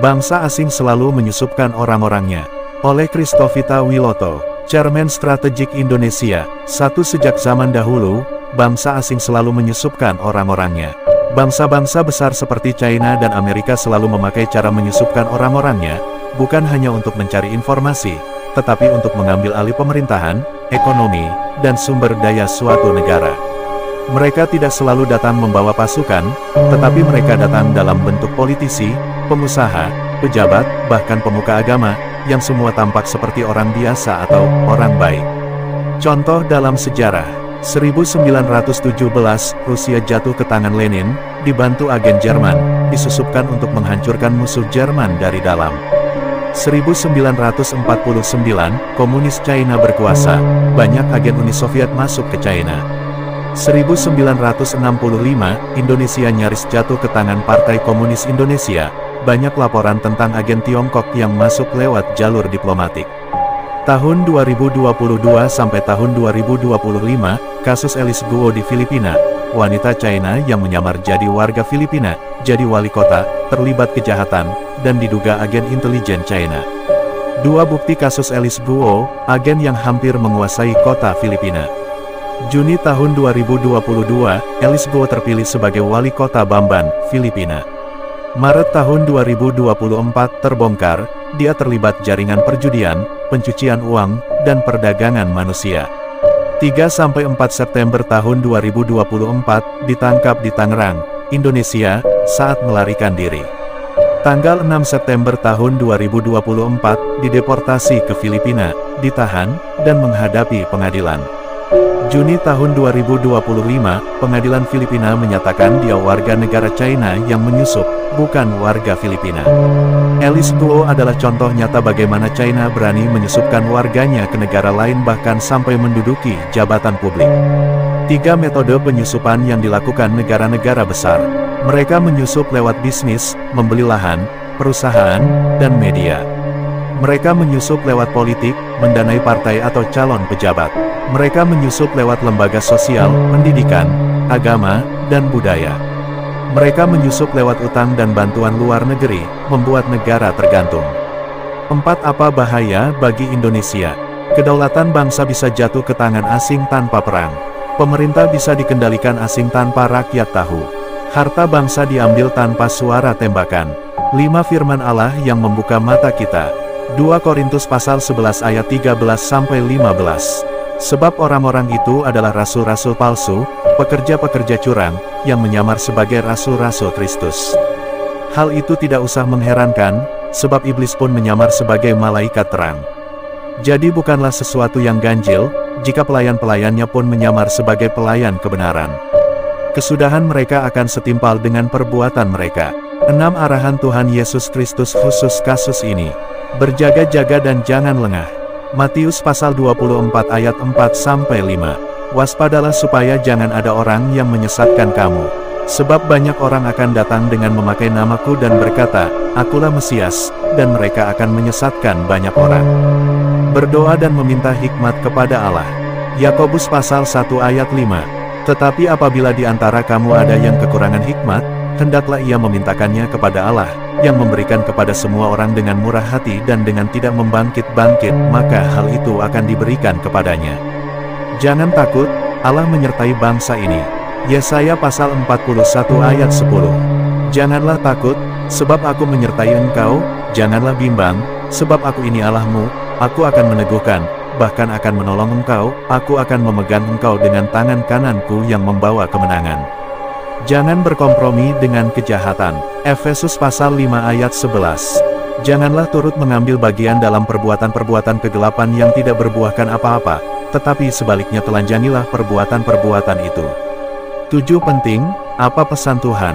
Bangsa asing selalu menyusupkan orang-orangnya. Oleh Christovita Wiloto, Chairman Strategik Indonesia. Sejak zaman dahulu, bangsa asing selalu menyusupkan orang-orangnya. Bangsa-bangsa besar seperti China dan Amerika selalu memakai cara menyusupkan orang-orangnya, bukan hanya untuk mencari informasi, tetapi untuk mengambil alih pemerintahan, ekonomi, dan sumber daya suatu negara. Mereka tidak selalu datang membawa pasukan, tetapi mereka datang dalam bentuk politisi, pengusaha, pejabat, bahkan pemuka agama, yang semua tampak seperti orang biasa atau orang baik. Contoh dalam sejarah, 1917 Rusia jatuh ke tangan Lenin, dibantu agen Jerman, disusupkan untuk menghancurkan musuh Jerman dari dalam. 1949 Komunis China berkuasa, banyak agen Uni Soviet masuk ke China. 1965 Indonesia nyaris jatuh ke tangan Partai Komunis Indonesia, banyak laporan tentang agen Tiongkok yang masuk lewat jalur diplomatik. Tahun 2022 sampai tahun 2025, kasus Alice Guo di Filipina, wanita China yang menyamar jadi warga Filipina, jadi wali kota, terlibat kejahatan, dan diduga agen intelijen China. Dua bukti kasus Alice Guo, agen yang hampir menguasai kota Filipina. Juni tahun 2022, Alice Guo terpilih sebagai wali kota Bamban, Filipina. Maret tahun 2024 terbongkar, dia terlibat jaringan perjudian, pencucian uang, dan perdagangan manusia. 3–4 September tahun 2024, ditangkap di Tangerang, Indonesia, saat melarikan diri. Tanggal 6 September tahun 2024, dideportasi ke Filipina, ditahan, dan menghadapi pengadilan. Juni tahun 2025, pengadilan Filipina menyatakan dia warga negara China yang menyusup, bukan warga Filipina. Alice Guo adalah contoh nyata bagaimana China berani menyusupkan warganya ke negara lain bahkan sampai menduduki jabatan publik. 3 metode penyusupan yang dilakukan negara-negara besar. Mereka menyusup lewat bisnis, membeli lahan, perusahaan, dan media. Mereka menyusup lewat politik, mendanai partai atau calon pejabat. Mereka menyusup lewat lembaga sosial, pendidikan, agama, dan budaya. Mereka menyusup lewat utang dan bantuan luar negeri, membuat negara tergantung. 4. Apa bahaya bagi Indonesia? Kedaulatan bangsa bisa jatuh ke tangan asing tanpa perang. Pemerintah bisa dikendalikan asing tanpa rakyat tahu. Harta bangsa diambil tanpa suara tembakan. 5. Firman Allah yang membuka mata kita. 2 Korintus pasal 11 ayat 13–15. Sebab orang-orang itu adalah rasul-rasul palsu, pekerja-pekerja curang, yang menyamar sebagai rasul-rasul Kristus. Hal itu tidak usah mengherankan, sebab iblis pun menyamar sebagai malaikat terang. Jadi bukanlah sesuatu yang ganjil, jika pelayan-pelayannya pun menyamar sebagai pelayan kebenaran. Kesudahan mereka akan setimpal dengan perbuatan mereka. 6 Arahan Tuhan Yesus Kristus khusus kasus ini. Berjaga-jaga dan jangan lengah. Matius pasal 24 ayat 4–5. Waspadalah supaya jangan ada orang yang menyesatkan kamu. Sebab banyak orang akan datang dengan memakai namaku dan berkata, Akulah Mesias, dan mereka akan menyesatkan banyak orang. Berdoa dan meminta hikmat kepada Allah. Yakobus pasal 1 ayat 5. Tetapi apabila di antara kamu ada yang kekurangan hikmat, hendaklah ia memintakannya kepada Allah, yang memberikan kepada semua orang dengan murah hati dan dengan tidak membangkit-bangkit, maka hal itu akan diberikan kepadanya. Jangan takut, Allah menyertai bangsa ini. Yesaya pasal 41 ayat 10. Janganlah takut, sebab aku menyertai engkau, janganlah bimbang, sebab aku ini Allahmu, aku akan meneguhkan, bahkan akan menolong engkau, aku akan memegang engkau dengan tangan kananku yang membawa kemenangan. Jangan berkompromi dengan kejahatan. Efesus pasal 5 ayat 11. Janganlah turut mengambil bagian dalam perbuatan-perbuatan kegelapan yang tidak berbuahkan apa-apa, tetapi sebaliknya telanjangilah perbuatan-perbuatan itu. 7 Penting, apa pesan Tuhan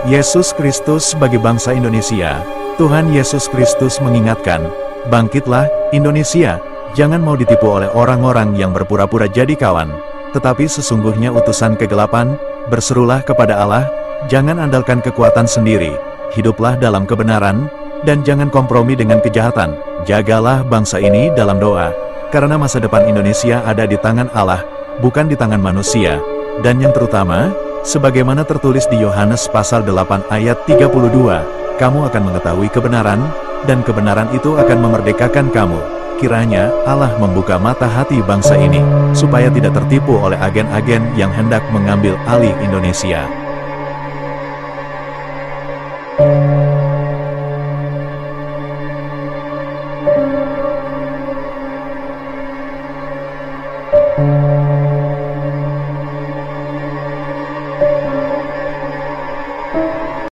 Yesus Kristus bagi bangsa Indonesia? Tuhan Yesus Kristus mengingatkan, bangkitlah, Indonesia, jangan mau ditipu oleh orang-orang yang berpura-pura jadi kawan, tetapi sesungguhnya utusan kegelapan. Berserulah kepada Allah, jangan andalkan kekuatan sendiri, hiduplah dalam kebenaran, dan jangan kompromi dengan kejahatan. Jagalah bangsa ini dalam doa, karena masa depan Indonesia ada di tangan Allah, bukan di tangan manusia. Dan yang terutama, Sebagaimana tertulis di Yohanes pasal 8 ayat 32, kamu akan mengetahui kebenaran, dan kebenaran itu akan memerdekakan kamu. Kiranya Allah membuka mata hati bangsa ini, supaya tidak tertipu oleh agen-agen yang hendak mengambil alih Indonesia.